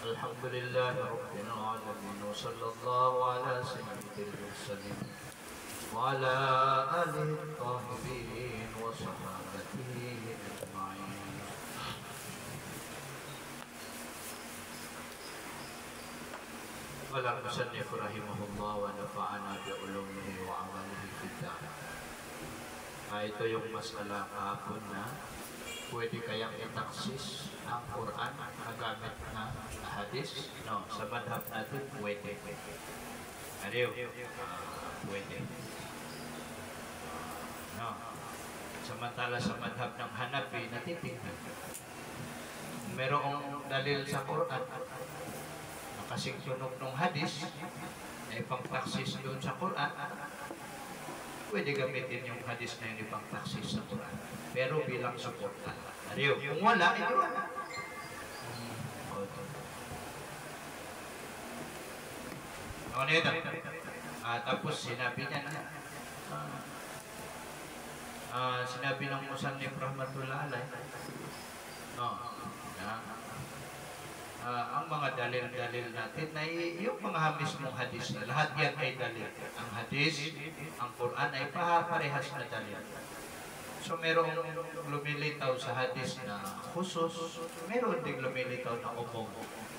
الحمد لله رب العالمين وصلى الله على سيد المرسلين وعلى آله الطاهرين وصحابته أجمعين. قال المصنف رحمه الله ونفعنا بعلومه وعمله في الدار. Ito yung masala kahapon na pwede kayang itaksis ang Quran na gamit na hadis? No, sa madhab natin pwede. Ariyo, pwede. No. Samantala sa madhab ng Hanafi, natitignan. Merong dalil sa Quran na kasing tunog ng hadis na ipang-taksis doon sa Quran, pwede gamitin yung hadis na yun ipang-taksis sa Quran. Pero bilang suporta. Ariyo, kung wala, ito wala. Ano ito? Tapos sinabi niya na, sinabi ng Musannif Rahmatullah Alay, ang mga dalil-dalil natin na yung mga mismong hadis na lahat yan ay dalil. Ang hadis, ang Quran ay parehas na dalil. So merong lumilitaw sa hadis na khusus, meron ding lumilitaw na umum.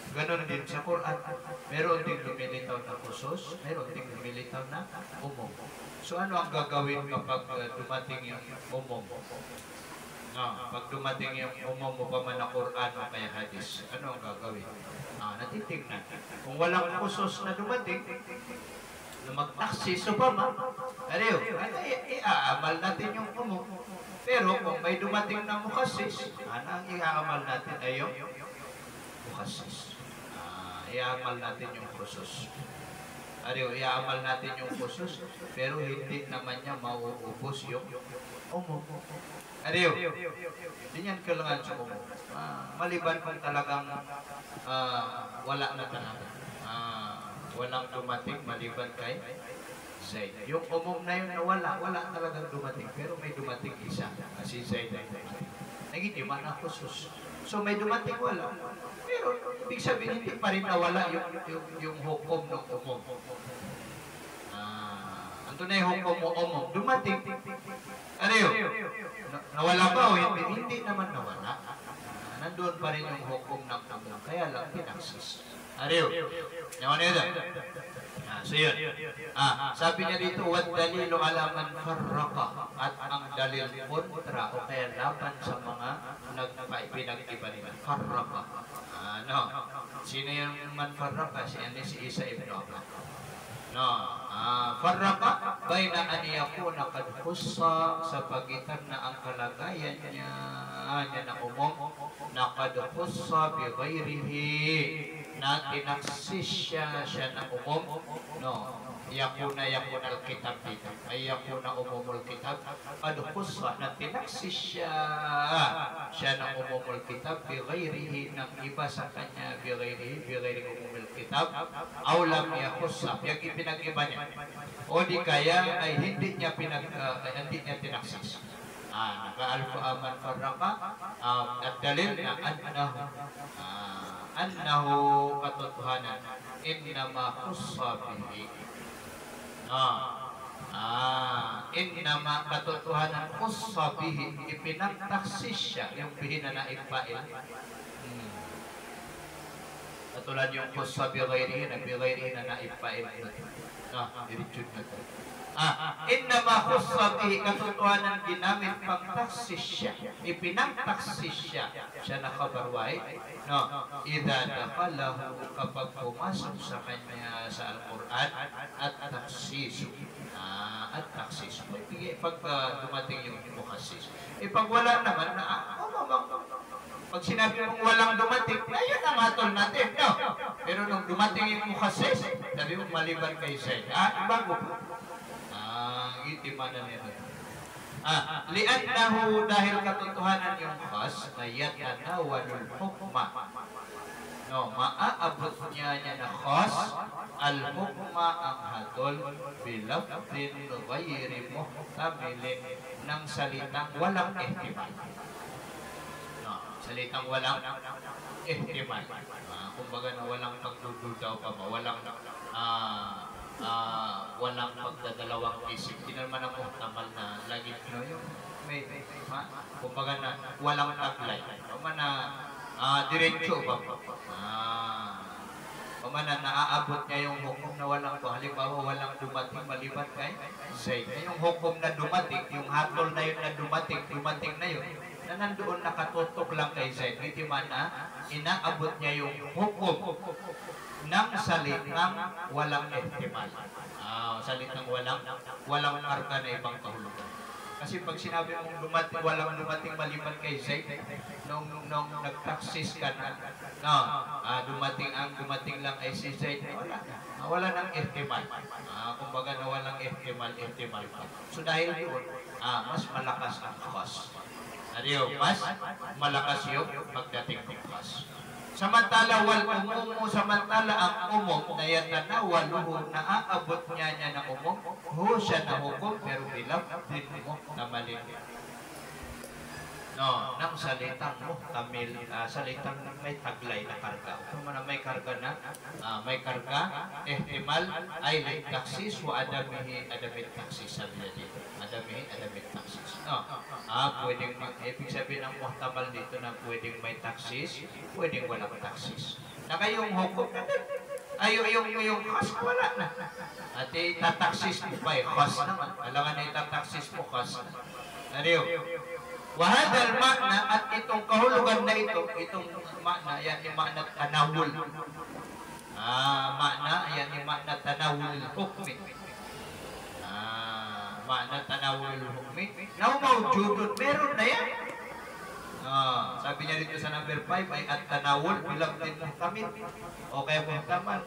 Ganon din sa Quran, meron ding lumilitaw na khusus, meron ding lumilitaw na umum. So ano ang gagawin kapag dumating yung umum? Pag dumating yung umum mo pa man na Quran o kaya hadis, ano ang gagawin? Natitignan. Kung walang khusus na dumating, na mag-taksis o pa man, iaamal natin yung umum. Pero kung may dumating na mukhasis, ang iaamal natin ay yung mukhasis. Iaamal natin yung khusus. Iaamal natin yung khusus, pero hindi naman niya mauubos yung umum. Hindi yan kailangan sa umum. Maliban kung talagang wala na talaga. Walang dumating maliban kay Zaid. Yung umum na yun na wala talagang dumating. Pero may dumating isa. Kasi Zaid ay naging na khusus. So may dumating wala. Pero ibig sabihin hindi pa rin nawala yung hukom ng umum. Ito na yung hukom mo umum. Dumating. Nawala ba o hindi naman nawala. Nandun pa rin yung hukom ng umum. Kaya lang pinaksis. Naman yun. So yun. Sabi niya dito, wad dalilu ala man farraqa, at ang dalil kontra o kaya laban sa mga pinag-iba nila. Farraqa. Sino yung man farraqa? Si Isa ibn Abba. Farraqa bayna an yakuna qad khussa, sa pagitan na ang kalagayan niya na umum na qad khussa bi ghairihi, na tinaksis siya na umum. Yakuna al-kitab dito ay yakuna umumul kitab qad khussa, na tinaksis siya na umumul kitab bi ghairihi, ng iba sa kanya bi ghairi umumul kitab, aw lam yakhussa, yung ipinag-iba niya, o di kaya ay hindi niya tinaksis. Naka-alfa man farraqa, at dalil na annahu katotohanan innama khussa bihi. Innama katotohanan khussa bihi, ipinagtaksis siya, yung bihi na naippail. Katulad yung khussa bi ghairihi na naippail. Diritsyon na ito. Innama khussa bihi, katotohanan ginamit pagtaksis siya, ipinagtaksis siya na kabarway. Idha dakhalahu, kapag pumasok sa kanya sa Al-Quran, at taksis. Pag dumating yung mukhasis. Pag wala naman, pag sinabi mong walang dumating, ayun ang hatol natin. Pero nung dumating yung mukhasis, sabi mo maliban kay Zaid. Bago po. Itimanan nito. Liannahu, dahil katotohanan yung khas na yatanawalul hukma. Maaabot niya na khas al-hukma, ang hatol, bilafdin ghairi muhtamilin, ng salitang walang ihtimal. Salitang walang ihtimal. Kumbaga na walang pagdududa o walang pagdadalawang isip. Hindi naman ang muhtamal na lagi yung kumbaga na walang taglay. Kumbaga na diretso ba? Kumbaga na naaabot niya yung hukom na walang halimbawa walang dumating maliban kay Zayd. Yung hukom na dumating, yung hatol na yun na dumating na yun, na nandoon nakatutok lang kay Zayd. Hindi man na inaabot niya yung hukom ng salitang walang ihtimal. Salitang walang karga na ibang kahulugan. Kasi pag sinabi mong walang dumating maliban kay Zayd, nung nagtaksis ka na, dumating lang ay si Zayd, wala nang ihtimal. Kumbaga na walang ihtimal pa. So dahil doon, mas malakas ang khas. Mas malakas yung pagdating ng khas. Samantala samantala ang umum na yatanawaluhu, naaabot niya ng umum, siya na hukom pero bilang din mo na mali. Ng salitang muhtamil, salitang may taglay na karga. Kung may karga na, may karga, ihtimal ay taksis wa adamit taksis, sabi niya dito. Adamit taksis. Pwedeng ibig sabihin ng muhtamal dito na pwedeng may taksis, pwedeng walang taksis. Na kayong hukom yung khas wala na. At itataksis mo pa khas naman. Alangan na itataksis mo khas. Ariyo. Wahadal makna, at itong kahulugan na itong makna, yan yung makna tanawul. Makna, yan yung makna tanawul hukmi. Makna tanawul hukmi. Now, mawjudun, meron na yan. Sabi niya dito sa number 5 ay at tanawul bilang din muhtamil. O kaya muhtamal.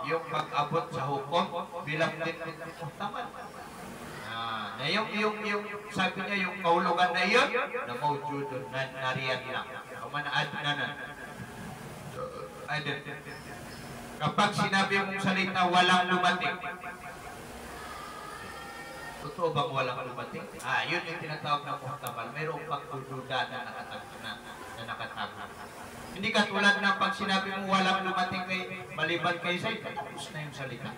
Yung pag-abot sa hukom bilang din muhtamal. Na yung sabi niya yung kahulugan na yun na mawjudun na nariyan lang. Manaad na. Kapag sinabi mong salita walang lumating, totoo bang walang lumating? Yun yung tinatawag na muhtamal. Mayroong pagdududa na nakatago. Hindi katulad na pag sinabi mong walang lumating maliban kay Zayd, tapos na yung salita.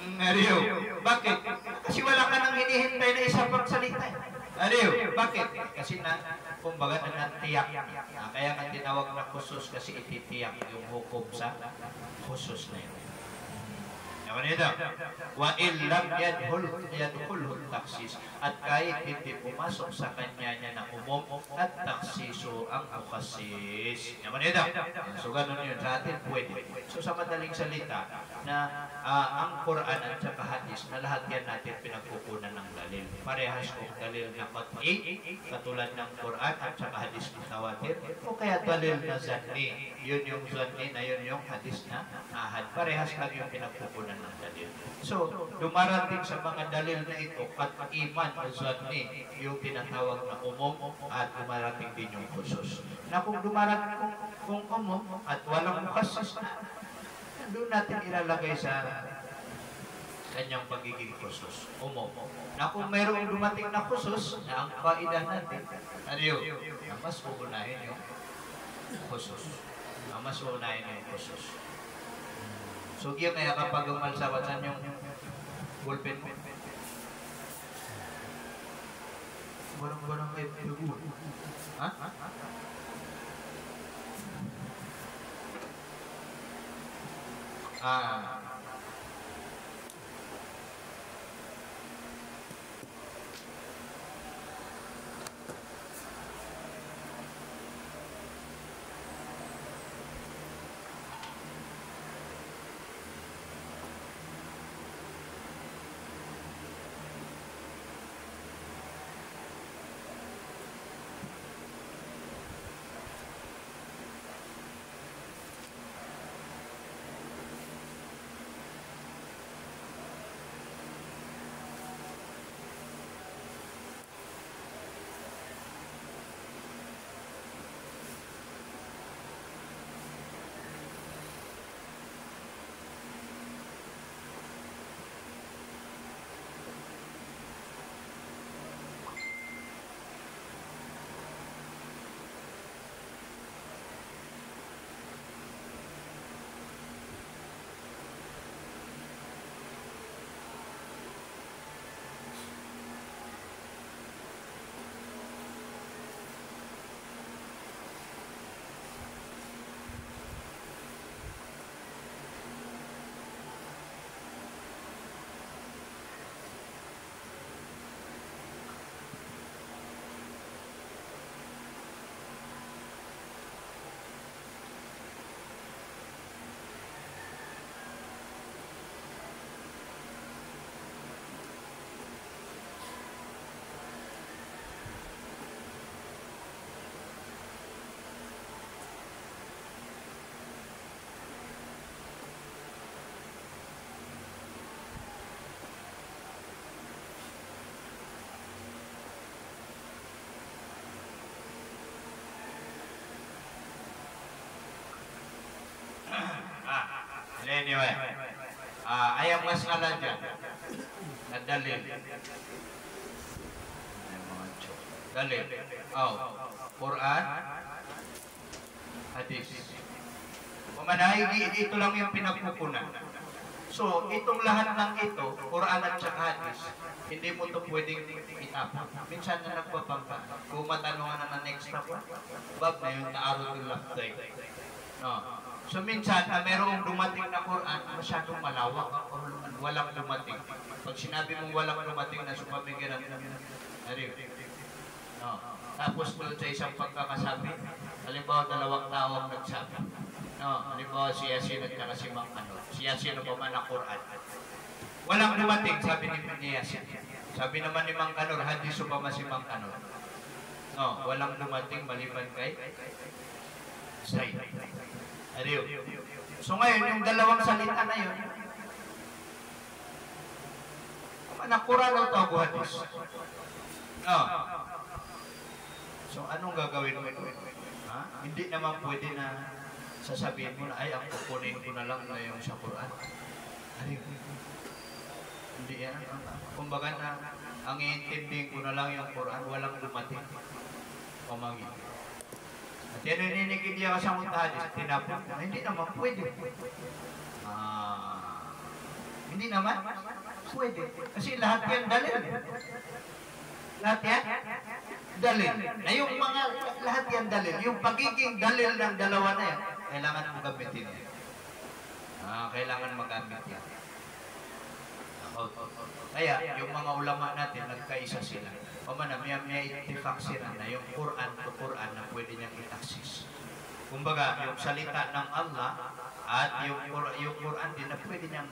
Ariyo, bakit? Kasi wala ka nang hinihintay na isa pang salita. Ariyo, bakit? Kasi kumbaga natiyak. Kaya nga tinawag na khusus kasi ititiyak yung hukom sa khusus na yun. Naman ito, wa illam yadkhulhu taksis, at kahit hindi pumasok sa kanya na umum at taksiso ang mukhasis. Naman ito. So ganun yun sa atin pwede. So sa madaling salita na ang Quran at saka hadis na lahat yan natin pinagkukunan ng dalil. Parehas kong dalil na qat'i katulad ng Quran at saka hadis mutawatir, o kaya dalil na zanni. Yun yung zanni na yun yung hadis na ahad. Parehas lang yung pinagkukunan ng dalil. So, dumarating sa mga dalil na ito at iman o zanni, yung tinatawag na umum, at dumarating din yung khusus. Na kung dumarating kung umum at walang mukhasis na, doon natin ilalagay sa kanyang pagiging khusus. Umum. Na kung mayroong dumating na khusus, na ang kaidah natin, mas uunahin yung khusus. Mas uunahin yung khusus. So, yun kaya kapag umalsawat, saan yung ballpen mo? Barang kayo pilugo. Ha? Anyway, ayang masala dyan na dalil. Dalil. Oh, Quran, hadis. Pumanay, ito lang yung pinagkukunan. So, itong lahat ng ito, Quran at saka hadis, hindi mo ito pwedeng itapon. Minsan na nagpapangka. Kung matanungan na ng extra pa, bab na yung naarod last day. No. So, minsan na merong dumating na Quran, masyadong malawak. Walang dumating. Pag sinabi mong walang dumating na supamigiran, no. Tapos doon sa isang pagkakasabi, halimbawa 2 tao ang nagsabi. No, halimbawa si Yasin at saka si Mang Ano. Si Yasin pa man ang Quran. Walang dumating, sabi ni Yasin. Sabi naman ni Mang Kanor, hadis pa man si Mang Kanor. No, walang dumating maliban kay Zayd. Ariyo. So ngayon, yung dalawang salita na yun, ang Quran o ito, hadis. No. So anong gagawin mo ito? Ha? Hindi naman pwede na sasabihin mo na, ay, ang kukunin ko na lang na yung sa Quran. Ay, hindi yan. Kumbaga na, ang iintindihin ko na lang yung Quran, walang dumating. Pamagi. At yan yung ninigid niya sa hadis, tinapon ko. Hindi naman pwede. Hindi naman pwede. Kasi lahat yan dalil. Lahat yan dalil. Na yung mga lahat yan dalil. Yung pagiging dalil ng dalawa na yan, kailangan mo gamitin yan. Kailangan magamit yan. Kaya, yung mga ulama natin, nagkaisa sila. Pamana, may itifak sila na yung Quran to Quran na pwede niyang itaksis. Kumbaga, yung salita ng Allah at yung Quran din na pwede niyang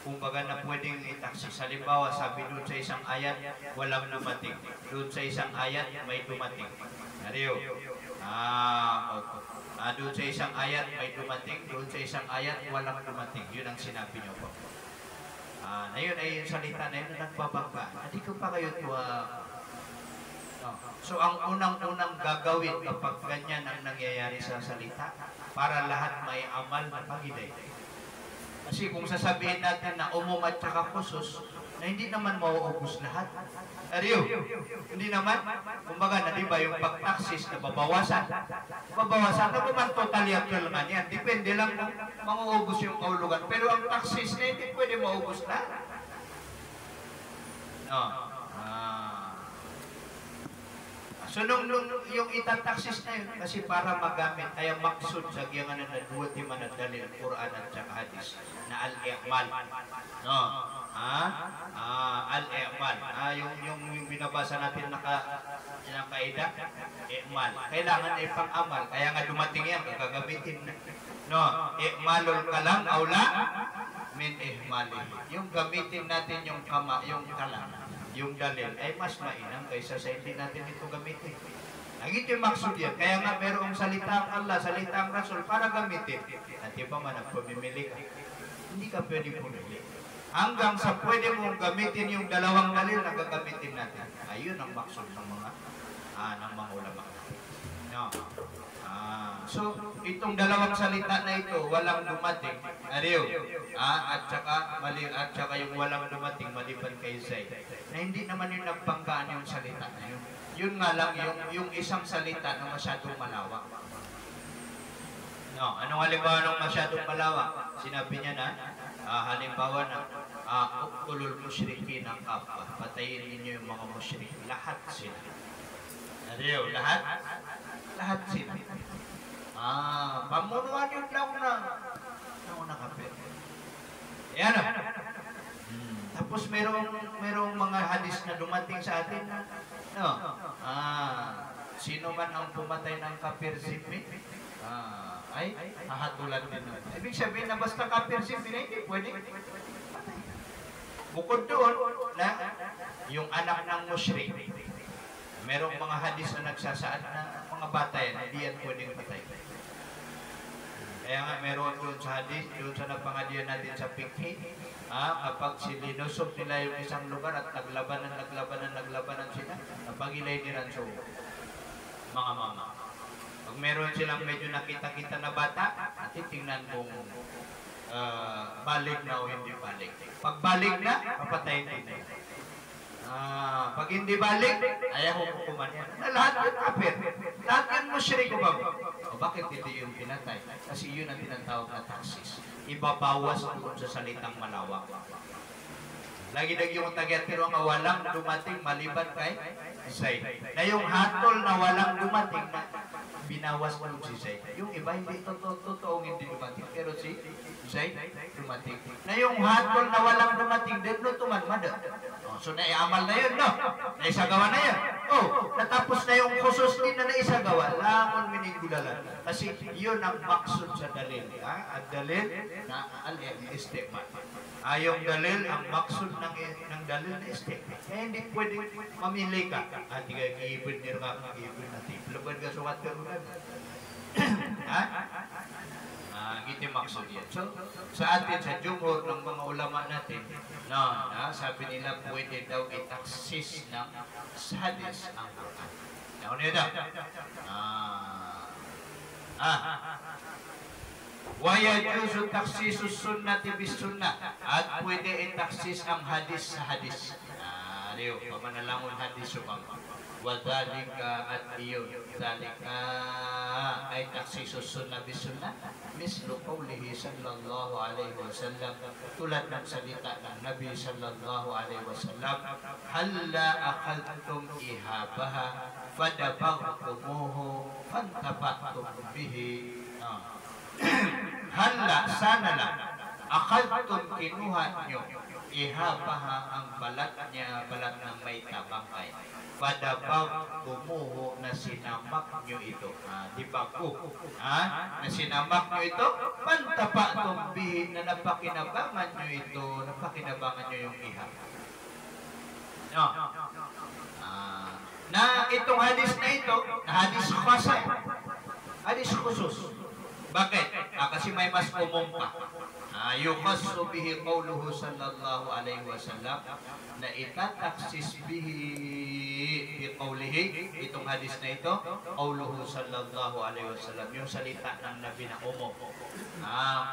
kumbaga na pwedeng itaksis. Halimbawa, sabi doon sa isang ayat, walang dumating. Doon sa isang ayat, may dumating. Ariyo. Doon sa isang ayat, may dumating. Doon sa isang ayat, walang dumating. Yun ang sinabi niyo po. Na yun ay yung salita na yun na nagbabangga. Hindi ko pa kayo ito. So, ang unang-unang gagawin kapag ganyan ang nangyayari sa salita, para lahat may amal na pagilay. Kasi kung sasabihin natin na umum at saka khusus, na hindi naman mauubos lahat. Ariyo, hindi naman. Kumbaga na diba yung pag-taksis na babawasan. Babawasan na naman totally actual man yan. Depende lang kung mauubos yung kaulugan. Pero ang taksis na hindi pwede maubos lahat. No. So, nung yung itataksis na yun, kasi para magamit, kaya maksud sa giyangan na naduwati manadali ang Quran at saka hadis na al-i'mal. No? Al-i'mal. Yung binabasa natin nakaida, i'mal. Kailangan ay pang-amal. Kaya nga dumating yan, gagamitin na. No? I'malul kalam, aula, min i'mali. Yung gamitin natin yung kalam, yung dalil ay mas mainam kaysa sa hindi natin ito gamitin. Ito yung maksud yan. Kaya nga merong salita ang Allah, salita ang Rasul para gamitin. At iba man ang pumimili ka. Hindi ka pwede pumili. Hanggang sa pwede mong gamitin yung dalawang dalil na gagamitin natin. Ayun ang maksud ng mga ulama. No. So, itong dalawang salita na ito, walang dumating. Ariyo. At saka yung walang dumating, maliban kay Zayd. Na hindi naman yung nagbanggaan yung salita na yun. Yun nga lang, yung isang salita na masyadong malawak. No, anong halimbawa ng masyadong malawak? Sinabi niya na, halimbawa na, ukulul musyrikin ang kapwa. Patayin ninyo yung mga musyrik. Lahat sila. Ariyo, lahat? Lahat sila. Pamunuan yun lang na kapit. Yan o. Tapos merong mga hadis na dumating sa atin na, no, sino man ang pumatay ng kafir zimmi, ay hahatulan din. Ibig sabihin na basta kafir zimmi na hindi pwede. Bukod doon, na yung anak ng musyrik, merong mga hadis na nagsasaad na mga bata yan, hindi yan pwedeng patay. Kaya nga meron doon sa hadis, doon sa napangadian natin sa Fikhi, kapag silinusok nila yung isang lugar at naglabanan sila, napagilay nila sa mga mama. Pag meron silang medyo nakita-kita na bata, at titingnan kung balik na o hindi balik. Pag balik na, papatayin din na. Pag hindi balik, ayaw ko hukuman yan. Na lahat yung kafir. Lahat yung musyrik ko ba? O bakit hindi yung pinatay? Kasi yun ang tinatawag na taksis. Ibabawas doon sa salitang malawak. Lagi-lagi yung tagyat, pero ang walang dumating maliban kay Zayd. Na yung hatol na walang dumating na binawas mo si Zayd. Yung iba hindi totoong hindi dumating, pero si Zayd dumating. Na yung hatol na walang dumating, din no tumanmada. So naiamal na yun, no? Naisagawa na yun. Natapos na yung khusus din na naisagawa. Lamon minigulalan. Kasi yun ang maksud sa dalil. At dalil na al-istiqmal. Yung dalil, ang maksud ng dalil na istiqmal. Kaya hindi pwede mamili ka. Di ka i-ibid nyo ka, i-ibid natin. Lubad ka sa water mo na. Ito maksud yan. So, sa atin, sa jumhur ng mga ulama natin, sabi nila pwede daw itaksis ng hadis ang Quran. Naon niyo daw? Wa yajuzu taksisus sunnati bis sunnah. At pwede itaksis ang hadis sa hadis. Ariyo, pamanalangon hadis upang wadhalika at iyon dhalika ay taksisus sunnah bis sunnah mislu qawlihi sallallahu alaihi wasallam, tulad ng salita ng Nabi sallallahu alaihi wasallam, halla akaltum ihabaha fadabagtumuhu fantabaktum bihi. Halla, sana lang akaltum, kinuha nyo ihabaha ang balat niya, balat ng may tabangkay. Padabag tumuho na sinamak nyo ito. Dibago. Na sinamak nyo ito. Pantapa tumbihin na napakinabangan nyo ito. Napakinabangan nyo yung ihap. No. Na itong hadis na ito, na hadis khasa, hadis khusus. Bakit? Kasi may mas umum pa. Yukhassu bihi qawluhu sallallahu alaihi wasallam, na itataksis bihi biqawlihi, itong hadis na ito, qawluhu sallallahu alaihi wasallam, yung salita ng Nabi na umum.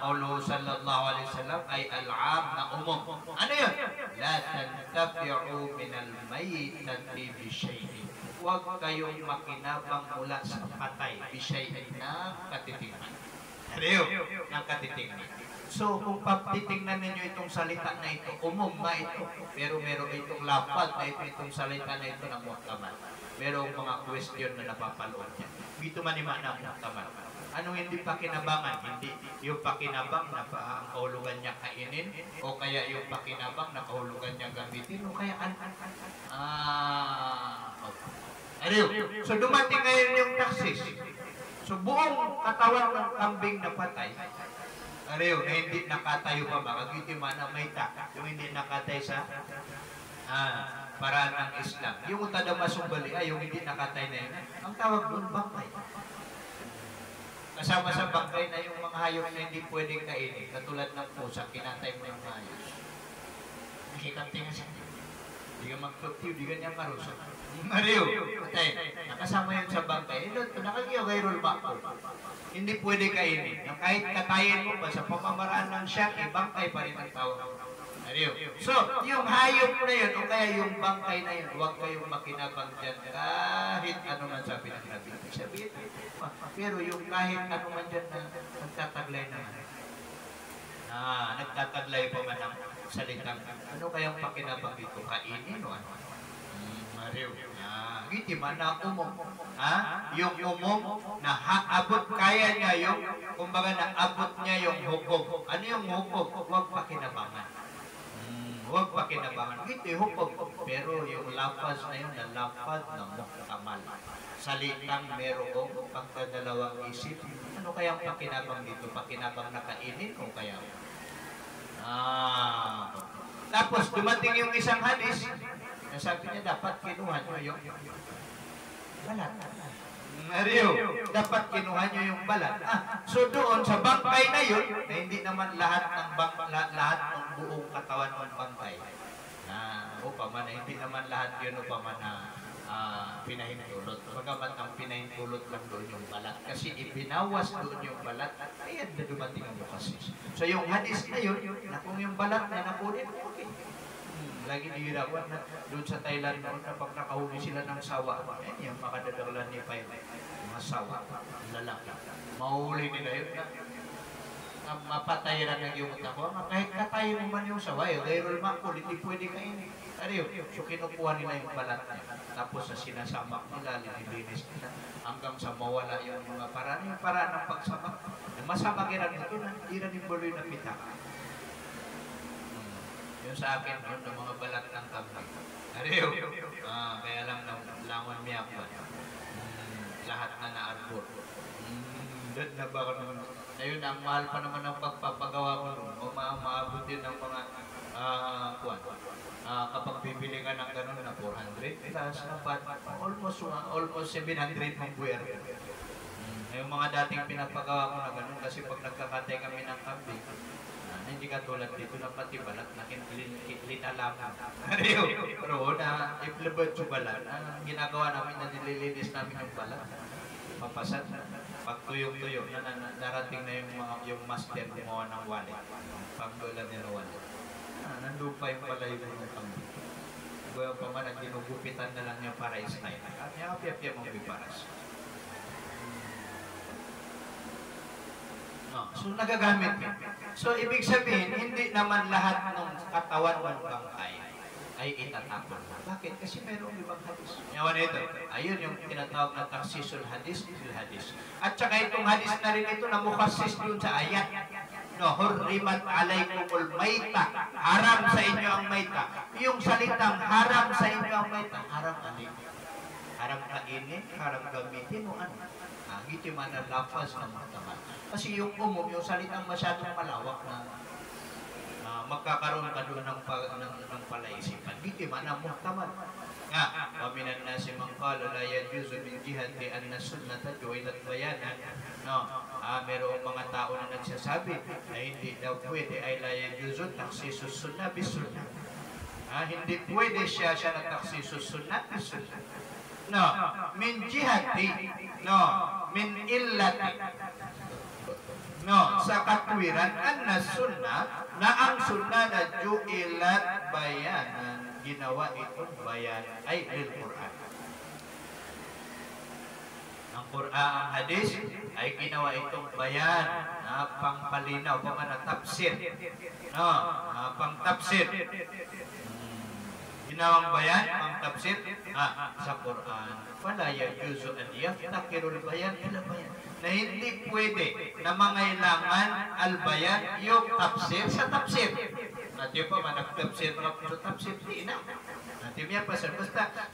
Qawluhu sallallahu alaihi wasallam ay al-'am na umum. Ano yun? La tantafi'u minal mayyitati bi shay'in. Huwag kayong makinabang mula sa patay bi shay'in na katitingnan. Ariyo, ng katitingnan. So, kung titingnan ninyo itong salita na ito, umum na ito, pero meron itong lapad na ito, itong salita na ito ng muhtamal. Merong mga question na napapalood niya. Dito man ima na muhtamal. Anong hindi pakinabangan? Hindi yung pakinabang na ang kahulugan niya kainin, o kaya yung pakinabang na kahulugan niya gamitin, o kaya Ariyo. So, dumating ngayon yung taksis. So, buong katawan ng kambing na patay, ariyo, na hindi nakatayo pa ba? Kagiti na may yung hindi nakatay sa paraan ng Islam. Yung utada masumbali, yung hindi nakatay na yun. Ang tawag doon, bangkay. Kasama sa bangkay na yung mga hayop na hindi pwedeng kainin. Katulad ng pusa, kinatay mo yung maayos. Nakikante nga siya. Di ka magtutiw, di ka niya maruso. Ariyo, patay. Nakasama yun sa bangkay. Nakagiyaw kay Rolma ko. Hindi pwede kainin. Kahit katayin mo pa sa pamamaraan ng siya, bangkay pa rin ang tawag. So, yung hayop na yun, o kaya yung bangkay na yun, huwag kayong makinabang dyan kahit ano man sabi ng Nabi. Sabihin, pero yung kahit ano man dyan na nagtataglay naman. Nagtataglay pa man ang salitang, ano kayang pakinabang dito? Kainin o ano? Mariw. Giti man na umum. Yung umum na abot kaya niya yung, kumbaga na abot niya yung hukom. Ano yung hukom? Huwag pakinabangan. Huwag pakinabangan. Giti hukom. Pero yung lafaz na yun, na lafaz na muhtamal. Salitang merong pagkadalawang isip. Ano kayang pakinabang dito? Pakinabang na kainin o kaya? Tapos dumating yung isang hadis. Sabi niya, dapat kinuha nyo yung balat. Ariyo, dapat kinuha nyo yung balat. So doon, sa bangkay na yun, na hindi naman lahat ng buong katawan ng bangkay. Upaman, hindi naman lahat yun upaman na pinahintulot. Pagkamat ang pinahintulot lang doon yung balat. Kasi ibinawas doon yung balat, ayan na dumating ang mukhasis. So yung hadis na yun, na kung yung balat na nakunin, okay. Lagi nihirapan na doon sa Thailand noon na pag nakahuli sila ng sawa, ayan yung makadadalan ni Pai, mga sawa, lalaki. Mahuli nila yun na mapatay na ng yung tako. Kahit katay mo man yung sawa, gayrol makul, hindi pwede kainin. Ariyo, so kinukuha nila yung balat niya. Tapos sa sinasamak nila, nilinis nila, hanggang sa mawala yung mga paraan. Yung paraan ng pagsamak, masama kiran ito na, hindi rin yung buloy na pita. Yung sa akin, yun ng mga balat ng kambing. Ariyo, kaya lang langon miyak ba? Lahat na naarbor. Na ba naman? Ayun, ang mahal pa naman ang pagpapagawa ko nun. O maabot din ng mga kapag bibili ka ng ganun na 400 plus na almost 700 mong buwer. Yung mga dating pinapagawa ko na ganun kasi pag nagkakatay kami ng kambing, hindi ka tulad dito na pati balat na linalaman. Pero na iplabad yung balat, ginagawa namin na nililinis namin yung balat. Papasat na. Pag tuyong-tuyo, narating na yung master mo ng wallet. Pagdolan nila wallet. Nandun pa yung pala yung kambing. Gawin pa man, ginugupitan na lang niya para style. At niya mong biparas. No. So, nagagamit yun. So, ibig sabihin, hindi naman lahat ng katawan ng bangkay ay itatapon. Bakit? Kasi mayroong ibang hadis. Yawan ito. Ayun yung tinatawag na taksisul hadis, hadis. At saka itong hadis na rin ito na mukhasis dun sa ayat. No, hurrimat alaykumul maita. Haram sa inyo ang maita. Yung salitang haram sa inyo ang maita. Haram alin. Haram kainin, haram gamitin, o ano. Giti man ang lafaz ng mataman. Kasi yung yung salitang masyadong malawak na magkakaroon ka doon ng palaisipan. Giti man ang mataman. Nga, waminan na si Mangkala la yajuzu min jihati anna sunnata ju'ilat bayanan. No, mayroong mga tao na nagsasabi na hindi daw pwede ay la yajuzu taksisus sunnah bis sunnah. Hindi pwede siya na taksisus sunnah bis sunnah. No, min jihati, no, min illati. No, sa katwiran anna sunnah na ang sunnah na ju'ilat bayanan, ginawa itong bayan ay al-Quran. Ang Quran, ang hadis ay ginawa itong bayan na pangpalinaw, pang tafsir. No, pang-tafsir. Ginawang bayan, pang-tafsir sa Quran. Fala yajuzu an yaftakirul bayan ila bayan. Na hindi pwede na mangailangan al-bayan yung tafsir sa tafsir. Natin pa man nag-tafsir sa tafsir, di na. Natin yan pa sir.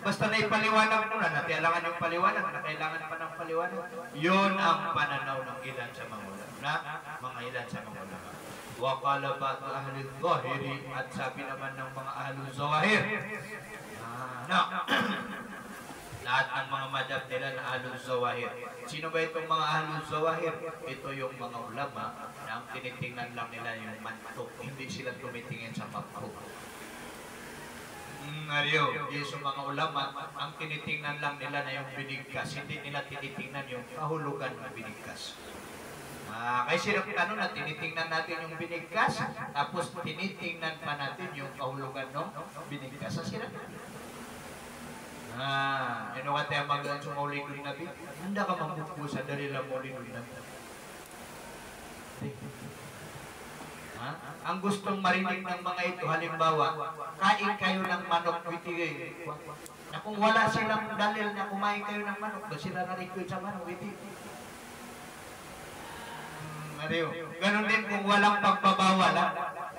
Basta na ipaliwanag mo na, natin alangan yung paliwanag, na kailangan pa ng paliwanag. Yun ang pananaw ng ilan sa mga ulama. Mga ilan sa mga ulama. Waqala ba'du ahli zahiri, at sabi naman ng mga ahli zawahir. Lahat ng mga madhab nila na ahli zawahir. Sino ba itong mga ahli zawahir? Ito yung mga ulama na ang tinitingnan lang nila yung mantok. Hindi sila tumitingin sa mafhum. Yung mga ulama, ang tinitingnan lang nila na yung binigkas. Hindi nila tinitingnan yung kahulugan ng binigkas. Kaya sila na tinitingnan natin yung binigkas, tapos tinitingnan pa natin yung kahulugan ng binigkas. Sa sila ano ka tayo mag-aan sa maulidul nabi? Handa ka mamutpusan dahil lang maulidul nabi. Ang gustong marinig ng mga ito, halimbawa, kain kayo ng manok, na kung wala silang dalil na kumain kayo ng manok, ba sila na-record sa manok, ganon din kung walang pagbabawal,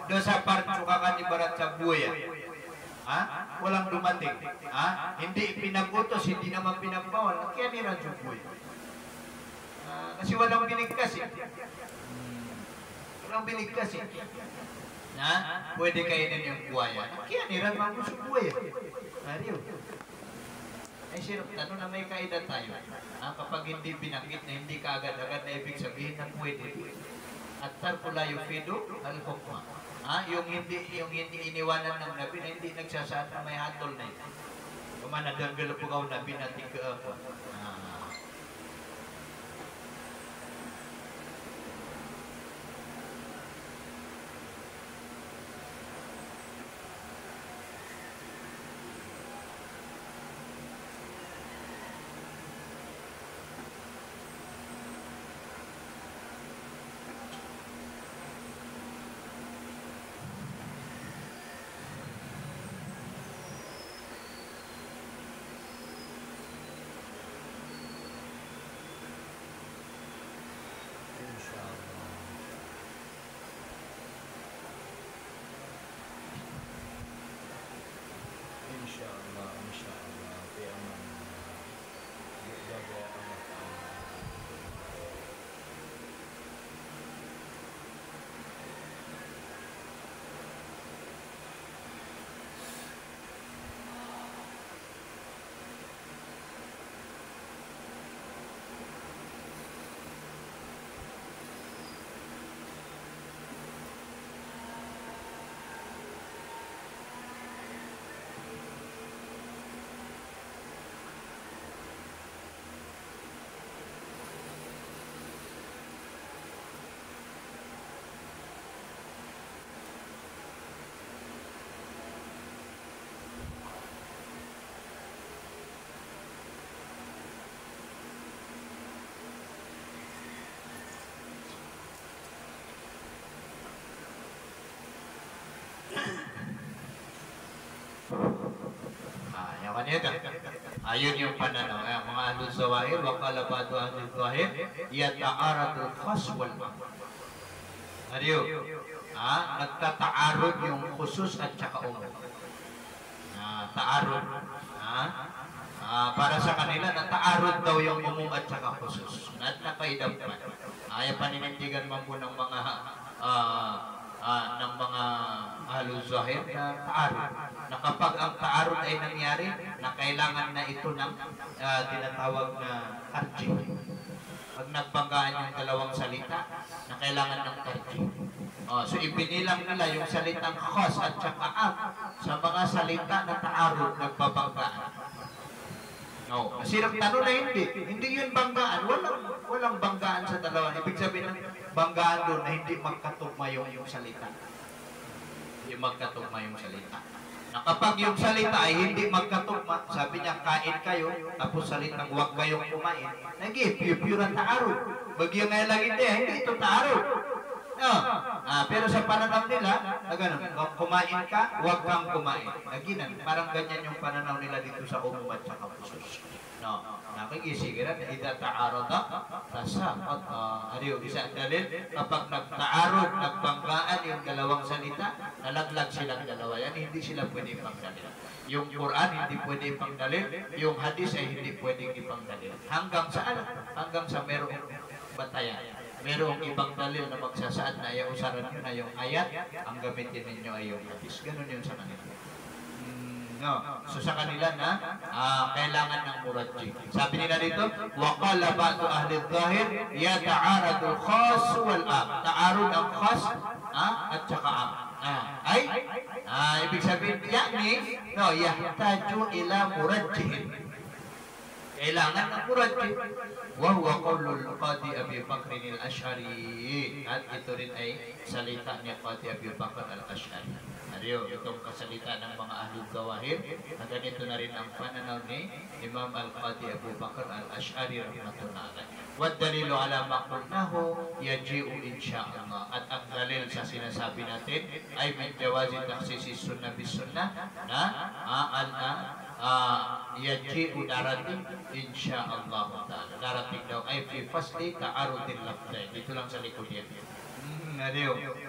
doon sa partsukakan ni Barat sa buya. Walang dumating. Hindi pinagutos, hindi naman pinagbawal. Kaya niran sa buya. Kasi walang binigkas eh. Walang binigkas eh. Pwede kainin yung buhaya. Kaya niran mga gusto buya. Ariyo. Ay sir, tanong na may kaida tayo. Kapag hindi binanggit na hindi ka agad-agad na ibig sabihin na pwede. At tarpula yufidu al-hukma. Yung hindi iniwanan ng Nabi na hindi nagsasaad na may hatol na ito. Kemana danggal pugaw na binati ke apa? Nah. Yang kanina ayun yung pananaw mga ahlul zawahir wa qala ba'du ahlul zahir yata'aradul khas wal am. Nagtataarud yung khusus at saka umum. Taarud. Para sa kanila nataarud daw yung umum at saka khusus. Nakaidam pa. Ay paninindigan man po ng mga ahlul zahir na taarud. Na kapag ang taarud ay nangyari, na kailangan na ito ng tinatawag na tarjih. Pag nagbanggaan yung dalawang salita, na kailangan ng tarjih. So ibinilang nila yung salitang khas at saka am sa mga salita na taarud nagbabanggaan. Kasi nagtanong na hindi yun banggaan. Walang banggaan sa dalawa. Ibig sabihin ng banggaan doon na hindi magkatugma yung salita. Hindi magkatugma yung salita. Na kapag yung salita ay hindi magkatugma, sabi niya, kain kayo, tapos salitang huwag kayong kumain, nag-i-pure ang taarud. Bagyo ngayon lang hindi ito taarud. Pero sa pananaw nila, kung kumain ka, huwag kang kumain. Naginan, parang ganyan yung pananaw nila dito sa umum at saka khusus. Nakikisigiran, idha ta'arada, tasaqat. Yung isang dalil, kapag nagtaarod, nagbanggaan yung dalawang salita, nalaglag silang dalawa yan, hindi sila pwede pangdalil. Yung Quran hindi pwede pangdalil, yung hadis ay hindi pwede ipangdalil. Hanggang saan? Hanggang sa merong batayan. Merong ibang dalil na magsasaad na yung usaran nyo na yung ayat, ang gamitin ninyo ay yung hadis. Ganun yun sa kanila. So sa kanila na kailangan ng murajjih. Sabi nila dito, wa qala ba'du ahli dhahir yata'aradul khas wal am. Ta'arud ang khas at saka am. Ibig sabihin yahtaju ila murajjih. Kailangan ng murajjih. Wa huwa qaulul Qadi Abi Bakr al-Ash'ari. At ito rin ay salita ni Qadi Abi Bakr al-Ash'ari. Itong kasalita ng mga ahlul zawahir, na ganito na rin ang pananaw ni Imam al-Qadi Abu Bakr al-Ash'ari rahmatullah alayh. Wad dalilu ala maqulnahu yaji'u insya'allah. At ang dalil sa sinasabi natin ay min jawazi takhsisi sunnah bis sunnah na yaji'u darating insya'allah ta'ala. Darating daw ay fi fasli ta'arudil lafdai. Dito lang sa likod yan.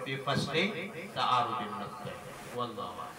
Fi fasli ta'arudil lafdai. Wallahu a'lam.